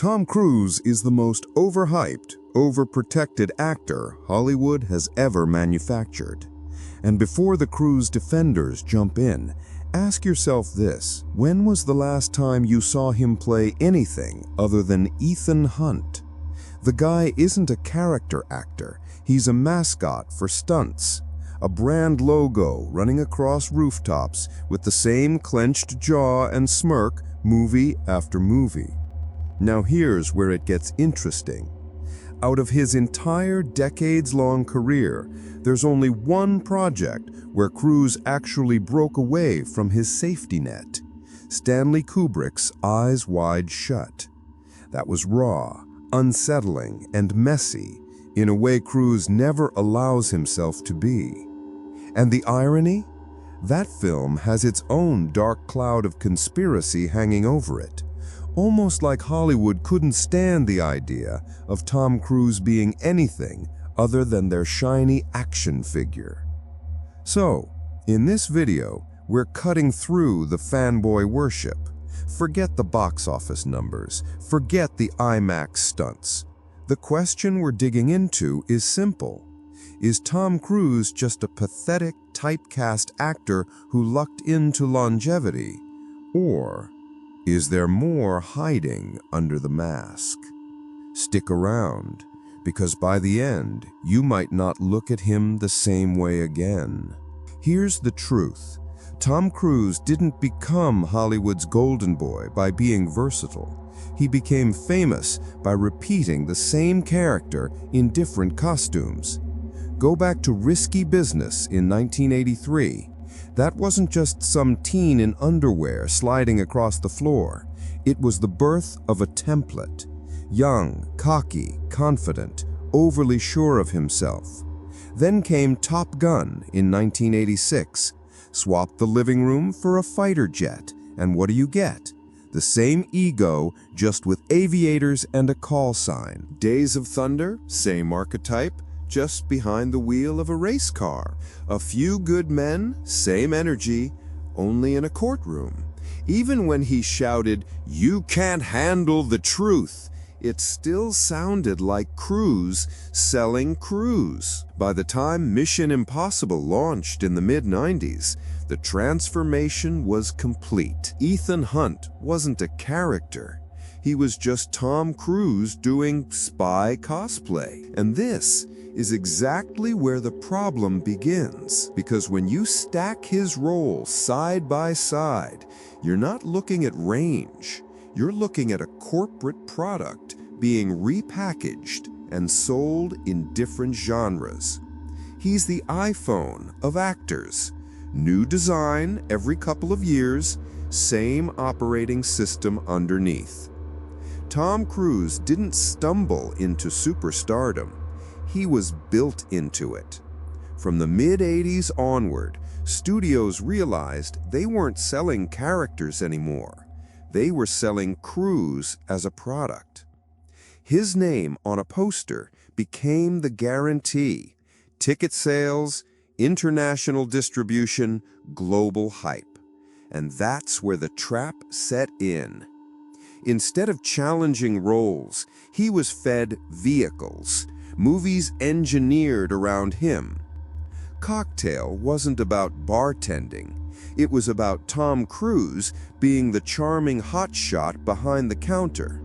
Tom Cruise is the most overhyped, overprotected actor Hollywood has ever manufactured. And before the Cruise defenders jump in, ask yourself this: when was the last time you saw him play anything other than Ethan Hunt? The guy isn't a character actor, he's a mascot for stunts. A brand logo running across rooftops with the same clenched jaw and smirk movie after movie. Now here's where it gets interesting. Out of his entire decades-long career, there's only one project where Cruise actually broke away from his safety net: Stanley Kubrick's Eyes Wide Shut. That was raw, unsettling, and messy, in a way Cruise never allows himself to be. And the irony? That film has its own dark cloud of conspiracy hanging over it. Almost like Hollywood couldn't stand the idea of Tom Cruise being anything other than their shiny action figure. So, in this video, we're cutting through the fanboy worship. Forget the box office numbers, forget the IMAX stunts. The question we're digging into is simple. Is Tom Cruise just a pathetic typecast actor who lucked into longevity? Or is there more hiding under the mask? Stick around, because by the end, you might not look at him the same way again. Here's the truth. Tom Cruise didn't become Hollywood's golden boy by being versatile. He became famous by repeating the same character in different costumes. Go back to Risky Business in 1983. That wasn't just some teen in underwear sliding across the floor. It was the birth of a template. Young, cocky, confident, overly sure of himself. Then came Top Gun in 1986. Swap the living room for a fighter jet, and what do you get? The same ego, just with aviators and a call sign. Days of Thunder, same archetype, just behind the wheel of a race car. A Few Good Men, same energy, only in a courtroom. Even when he shouted, "You can't handle the truth," it still sounded like Cruise selling Cruise. By the time Mission Impossible launched in the mid-90s, the transformation was complete. Ethan Hunt wasn't a character. He was just Tom Cruise doing spy cosplay. And this is exactly where the problem begins. Because when you stack his roles side by side, you're not looking at range. You're looking at a corporate product being repackaged and sold in different genres. He's the iPhone of actors. New design every couple of years, same operating system underneath. Tom Cruise didn't stumble into superstardom. He was built into it. From the mid-80s onward, studios realized they weren't selling characters anymore. They were selling Cruise as a product. His name on a poster became the guarantee. Ticket sales, international distribution, global hype. And that's where the trap set in. Instead of challenging roles, he was fed vehicles. Movies engineered around him. Cocktail wasn't about bartending. It was about Tom Cruise being the charming hotshot behind the counter.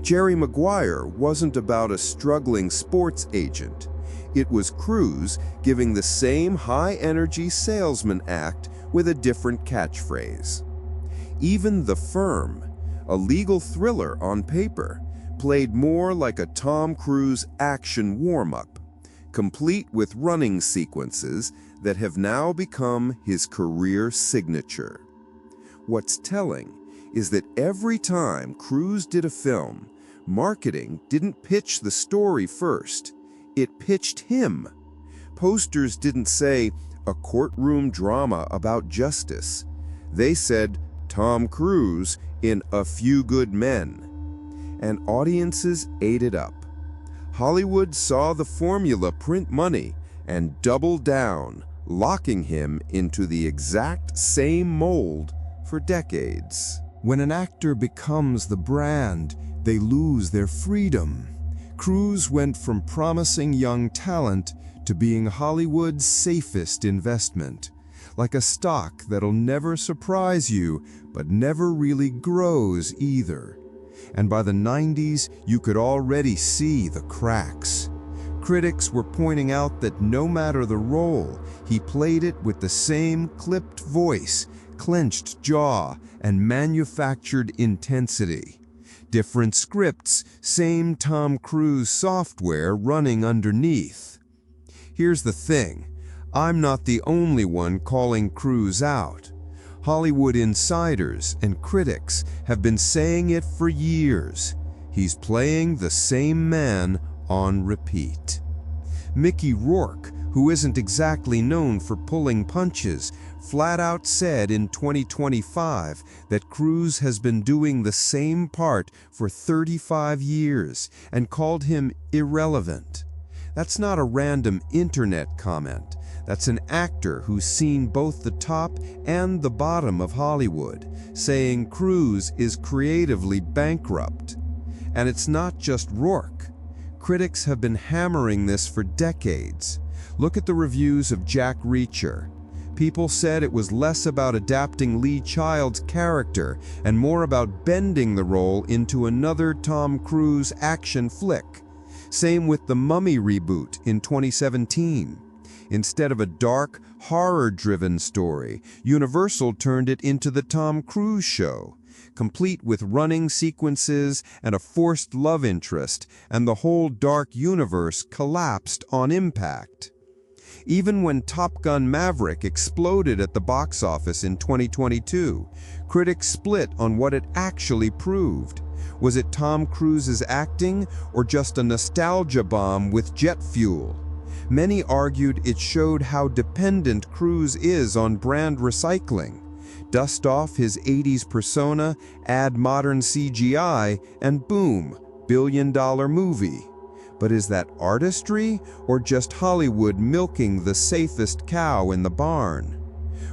Jerry Maguire wasn't about a struggling sports agent. It was Cruise giving the same high-energy salesman act with a different catchphrase. Even The Firm, a legal thriller on paper, played more like a Tom Cruise action warm-up, complete with running sequences that have now become his career signature. What's telling is that every time Cruise did a film, marketing didn't pitch the story first, it pitched him. Posters didn't say, "A courtroom drama about justice." They said, "Tom Cruise in A Few Good Men." And audiences ate it up. Hollywood saw the formula print money and doubled down, locking him into the exact same mold for decades. When an actor becomes the brand, they lose their freedom. Cruise went from promising young talent to being Hollywood's safest investment, like a stock that'll never surprise you, but never really grows either. And by the 90s, you could already see the cracks. Critics were pointing out that no matter the role, he played it with the same clipped voice, clenched jaw, and manufactured intensity. Different scripts, same Tom Cruise software running underneath. Here's the thing, I'm not the only one calling Cruise out. Hollywood insiders and critics have been saying it for years. He's playing the same man on repeat. Mickey Rourke, who isn't exactly known for pulling punches, flat out said in 2025 that Cruise has been doing the same part for 35 years and called him irrelevant. That's not a random internet comment. That's an actor who's seen both the top and the bottom of Hollywood, saying Cruise is creatively bankrupt. And it's not just Rourke. Critics have been hammering this for decades. Look at the reviews of Jack Reacher. People said it was less about adapting Lee Child's character and more about bending the role into another Tom Cruise action flick. Same with the Mummy reboot in 2017. Instead of a dark, horror-driven story, Universal turned it into the Tom Cruise show, complete with running sequences and a forced love interest, and the whole dark universe collapsed on impact. Even when Top Gun Maverick exploded at the box office in 2022, critics split on what it actually proved. Was it Tom Cruise's acting or just a nostalgia bomb with jet fuel? Many argued it showed how dependent Cruise is on brand recycling. Dust off his 80s persona, add modern CGI, and boom, billion-dollar movie. But is that artistry or just Hollywood milking the safest cow in the barn?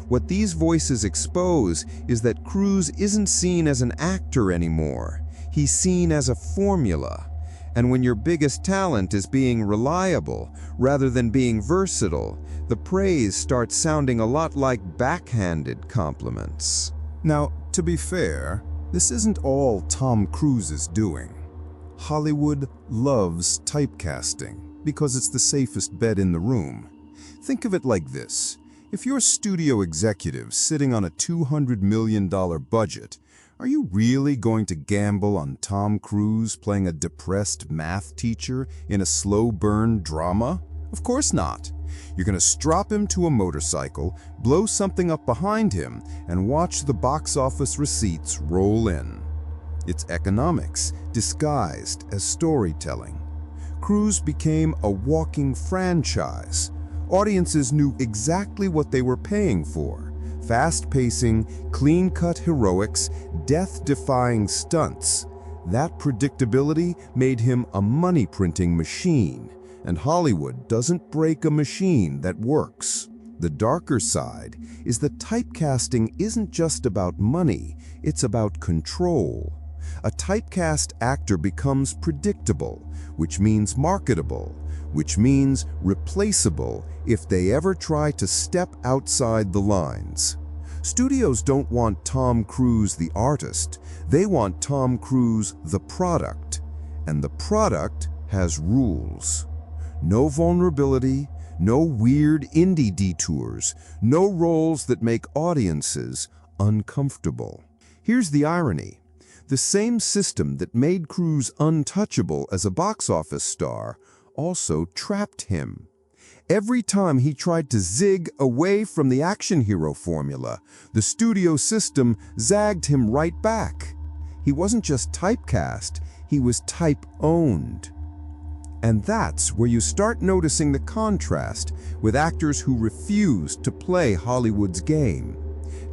What these voices expose is that Cruise isn't seen as an actor anymore. He's seen as a formula. And when your biggest talent is being reliable rather than being versatile, the praise starts sounding a lot like backhanded compliments. Now, to be fair, this isn't all Tom Cruise is doing. Hollywood loves typecasting because it's the safest bet in the room. Think of it like this. If you're a studio executive sitting on a $200 million budget, are you really going to gamble on Tom Cruise playing a depressed math teacher in a slow-burn drama? Of course not. You're going to strap him to a motorcycle, blow something up behind him, and watch the box office receipts roll in. It's economics disguised as storytelling. Cruise became a walking franchise. Audiences knew exactly what they were paying for. Fast-pacing, clean-cut heroics, death-defying stunts. That predictability made him a money-printing machine, and Hollywood doesn't break a machine that works. The darker side is that typecasting isn't just about money, it's about control. A typecast actor becomes predictable, which means marketable, which means replaceable if they ever try to step outside the lines. Studios don't want Tom Cruise the artist, they want Tom Cruise the product. And the product has rules. No vulnerability, no weird indie detours, no roles that make audiences uncomfortable. Here's the irony. The same system that made Cruise untouchable as a box office star also trapped him. Every time he tried to zig away from the action hero formula, the studio system zagged him right back. He wasn't just typecast, he was type-owned. And that's where you start noticing the contrast with actors who refuse to play Hollywood's game.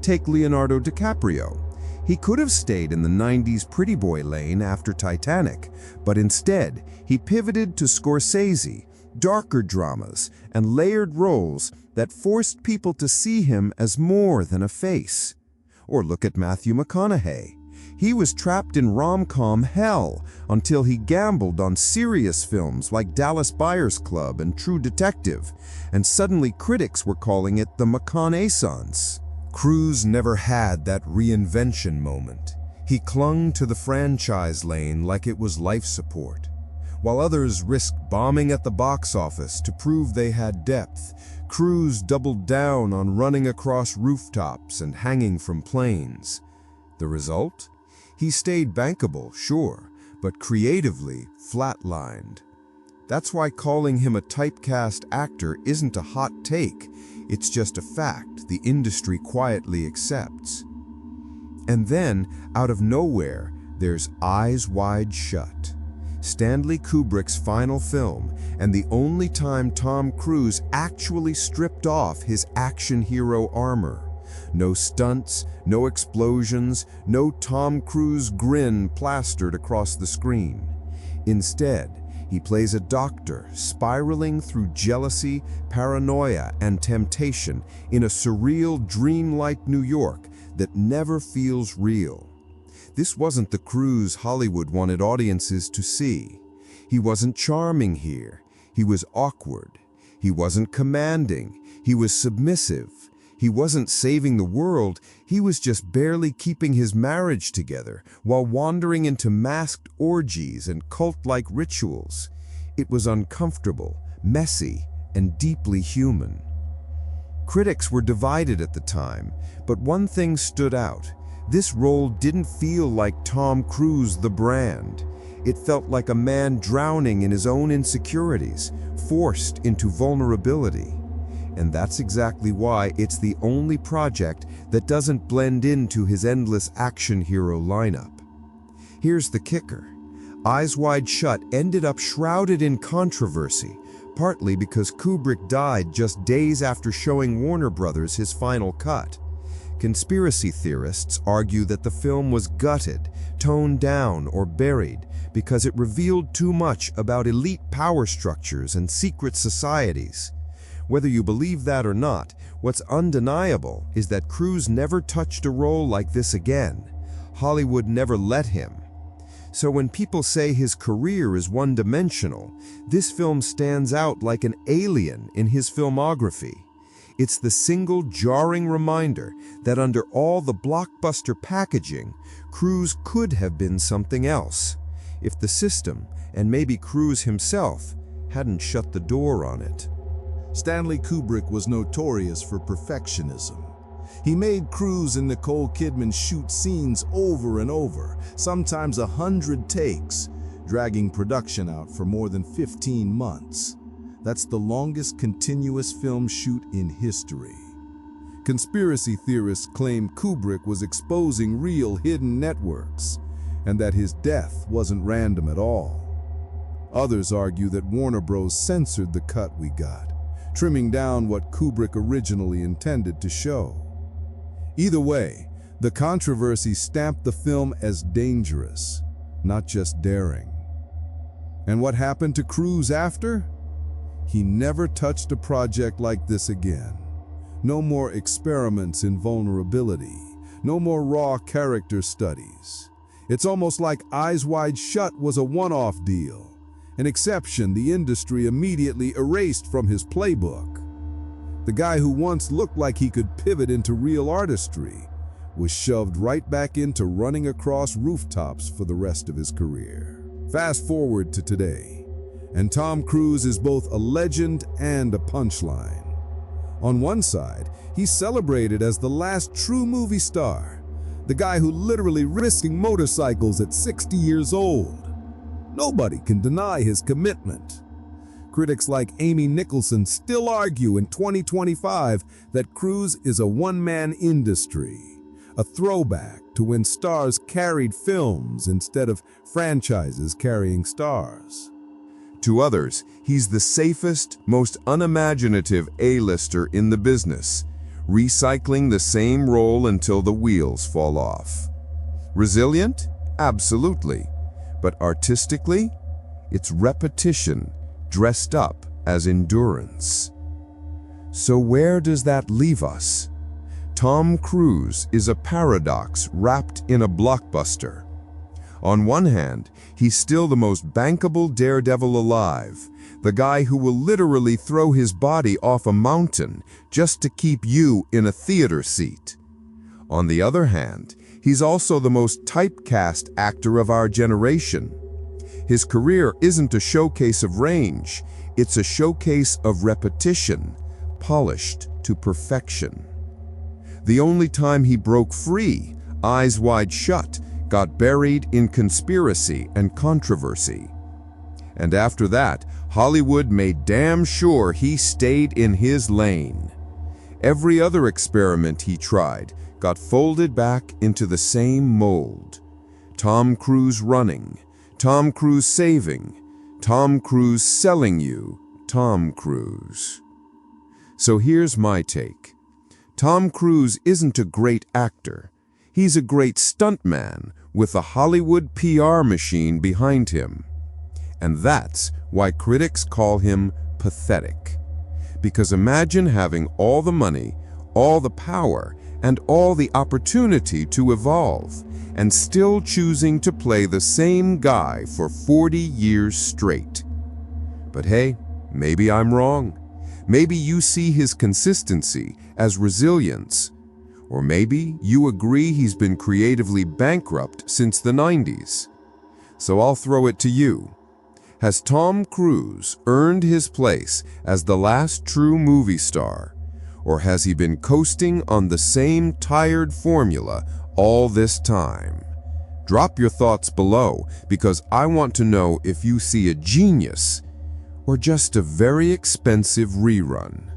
Take Leonardo DiCaprio. He could have stayed in the 90s pretty boy lane after Titanic, but instead, he pivoted to Scorsese, darker dramas, and layered roles that forced people to see him as more than a face. Or look at Matthew McConaughey. He was trapped in rom-com hell until he gambled on serious films like Dallas Buyers Club and True Detective, and suddenly critics were calling it the McConaissance. Cruise never had that reinvention moment. He clung to the franchise lane like it was life support. While others risked bombing at the box office to prove they had depth, Cruise doubled down on running across rooftops and hanging from planes. The result? He stayed bankable, sure, but creatively flatlined. That's why calling him a typecast actor isn't a hot take. It's just a fact the industry quietly accepts. And then, out of nowhere, there's Eyes Wide Shut, Stanley Kubrick's final film, and the only time Tom Cruise actually stripped off his action hero armor. No stunts, no explosions, no Tom Cruise grin plastered across the screen. Instead, he plays a doctor spiraling through jealousy, paranoia, and temptation in a surreal, dreamlike New York that never feels real. This wasn't the Cruise Hollywood wanted audiences to see. He wasn't charming here. He was awkward. He wasn't commanding. He was submissive. He wasn't saving the world. He was just barely keeping his marriage together while wandering into masked orgies and cult-like rituals. It was uncomfortable, messy, and deeply human. Critics were divided at the time, but one thing stood out. This role didn't feel like Tom Cruise the brand. It felt like a man drowning in his own insecurities, forced into vulnerability. And that's exactly why it's the only project that doesn't blend into his endless action hero lineup. Here's the kicker. Eyes Wide Shut ended up shrouded in controversy, partly because Kubrick died just days after showing Warner Brothers his final cut. Conspiracy theorists argue that the film was gutted, toned down, or buried because it revealed too much about elite power structures and secret societies. Whether you believe that or not, what's undeniable is that Cruise never touched a role like this again. Hollywood never let him. So when people say his career is one-dimensional, this film stands out like an alien in his filmography. It's the single jarring reminder that under all the blockbuster packaging, Cruise could have been something else, if the system, and maybe Cruise himself, hadn't shut the door on it. Stanley Kubrick was notorious for perfectionism. He made Cruise and Nicole Kidman shoot scenes over and over, sometimes 100 takes, dragging production out for more than 15 months. That's the longest continuous film shoot in history. Conspiracy theorists claim Kubrick was exposing real hidden networks, and that his death wasn't random at all. Others argue that Warner Bros. Censored the cut we got, trimming down what Kubrick originally intended to show. Either way, the controversy stamped the film as dangerous, not just daring. And what happened to Cruise after? He never touched a project like this again. No more experiments in vulnerability, no more raw character studies. It's almost like Eyes Wide Shut was a one-off deal, an exception the industry immediately erased from his playbook. The guy who once looked like he could pivot into real artistry was shoved right back into running across rooftops for the rest of his career. Fast forward to today, and Tom Cruise is both a legend and a punchline. On one side, he's celebrated as the last true movie star, the guy who literally risking motorcycles at 60 years old. Nobody can deny his commitment. Critics like Amy Nicholson still argue in 2025 that Cruise is a one-man industry, a throwback to when stars carried films instead of franchises carrying stars. To others, he's the safest, most unimaginative A-lister in the business, recycling the same role until the wheels fall off. Resilient? Absolutely. But artistically, it's repetition dressed up as endurance. So where does that leave us? Tom Cruise is a paradox wrapped in a blockbuster. On one hand, he's still the most bankable daredevil alive, the guy who will literally throw his body off a mountain just to keep you in a theater seat. On the other hand, he's also the most typecast actor of our generation. His career isn't a showcase of range, it's a showcase of repetition, polished to perfection. The only time he broke free, eyes wide shut, got buried in conspiracy and controversy. And after that, Hollywood made damn sure he stayed in his lane. Every other experiment he tried got folded back into the same mold. Tom Cruise running, Tom Cruise saving, Tom Cruise selling you, Tom Cruise. So here's my take. Tom Cruise isn't a great actor. He's a great stuntman with a Hollywood PR machine behind him. And that's why critics call him pathetic. Because imagine having all the money, all the power, and all the opportunity to evolve, and still choosing to play the same guy for 40 years straight. But hey, maybe I'm wrong. Maybe you see his consistency as resilience. Or maybe you agree he's been creatively bankrupt since the 90s. So I'll throw it to you. Has Tom Cruise earned his place as the last true movie star? Or has he been coasting on the same tired formula all this time? Drop your thoughts below because I want to know if you see a genius or just a very expensive rerun.